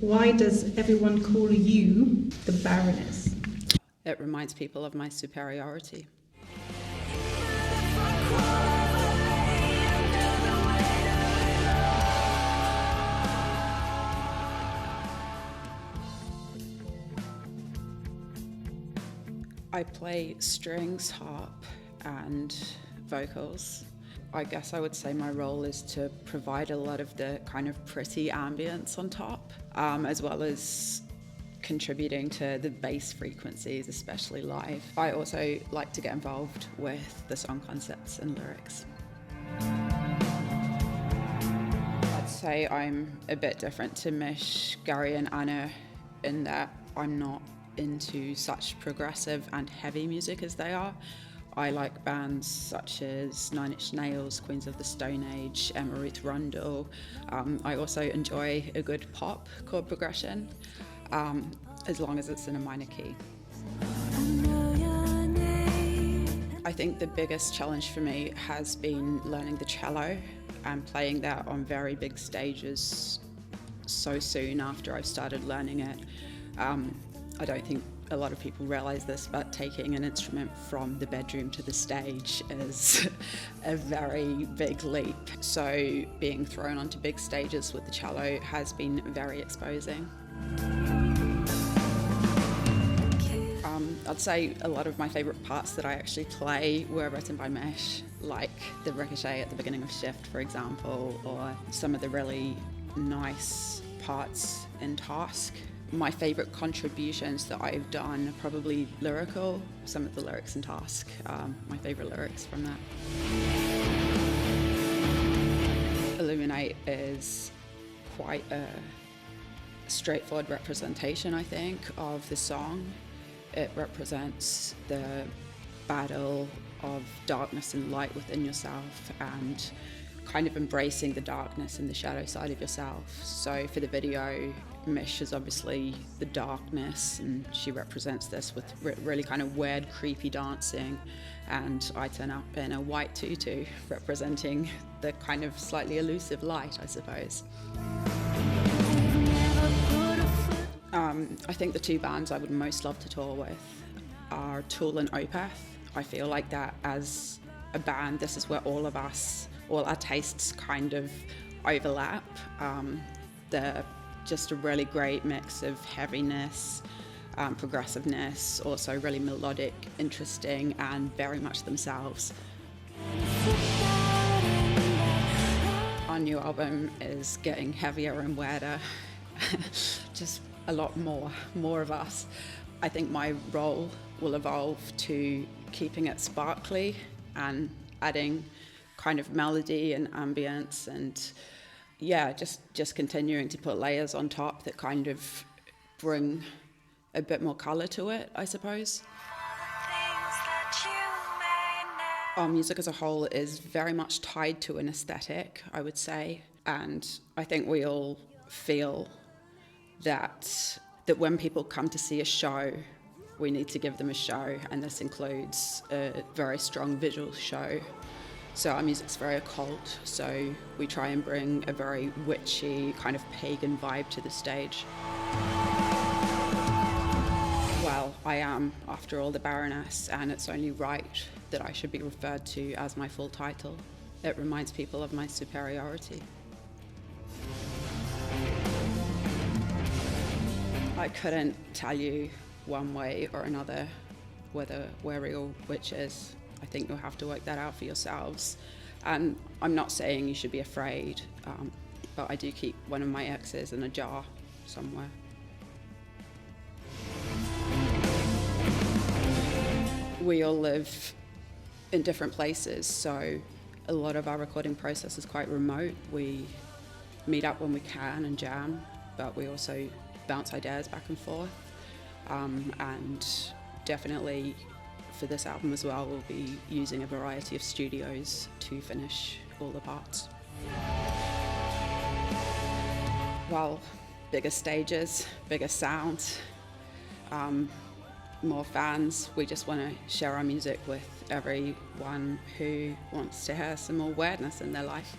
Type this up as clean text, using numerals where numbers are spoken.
Why does everyone call you the Baroness? It reminds people of my superiority. I play strings, harp, and vocals. I guess I would say my role is to provide a lot of the kind of pretty ambience on top, as well as contributing to the bass frequencies, especially live. I also like to get involved with the song concepts and lyrics. I'd say I'm a bit different to Mish, Garry and Hana in that I'm not into such progressive and heavy music as they are. I like bands such as Nine Inch Nails, Queens of the Stone Age, Emma Ruth Rundle. I also enjoy a good pop chord progression, as long as it's in a minor key. I think the biggest challenge for me has been learning the cello and playing that on very big stages so soon after I've started learning it. I don't think a lot of people realise this, but taking an instrument from the bedroom to the stage is a very big leap. So being thrown onto big stages with the cello has been very exposing. I'd say a lot of my favourite parts that I actually play were written by Mish, like the ricochet at the beginning of Shift, for example, or some of the really nice parts in Task. My favourite contributions that I've done are probably lyrical. Some of the lyrics in Task, my favourite lyrics from that. Illuminate is quite a straightforward representation, I think, of the song. It represents the battle of darkness and light within yourself and kind of embracing the darkness and the shadow side of yourself. So for the video, Mish is obviously the darkness, and she represents this with really kind of weird, creepy dancing, and I turn up in a white tutu representing the kind of slightly elusive light, I suppose. I think the two bands I would most love to tour with are Tool and Opeth. I feel like that as a band, this is where all our tastes kind of overlap. They're just a really great mix of heaviness, progressiveness, also really melodic, interesting, and very much themselves. Our new album is getting heavier and weirder, just a lot more of us. I think my role will evolve to keeping it sparkly and adding kind of melody and ambience, and yeah, just continuing to put layers on top that kind of bring a bit more colour to it, I suppose. Our music as a whole is very much tied to an aesthetic, I would say, and I think we all feel that when people come to see a show, we need to give them a show, and this includes a very strong visual show. So our music's very occult, so we try and bring a very witchy, kind of pagan vibe to the stage. Well, I am, after all, the Baroness, and it's only right that I should be referred to as my full title. It reminds people of my superiority. I couldn't tell you one way or another whether we're real witches. I think you'll have to work that out for yourselves. And I'm not saying you should be afraid, but I do keep one of my exes in a jar somewhere. We all live in different places, so a lot of our recording process is quite remote. We meet up when we can and jam, but we also bounce ideas back and forth. And definitely for this album as well, we'll be using a variety of studios to finish all the parts. Well, bigger stages, bigger sound, more fans. We just want to share our music with everyone who wants to hear some more weirdness in their life.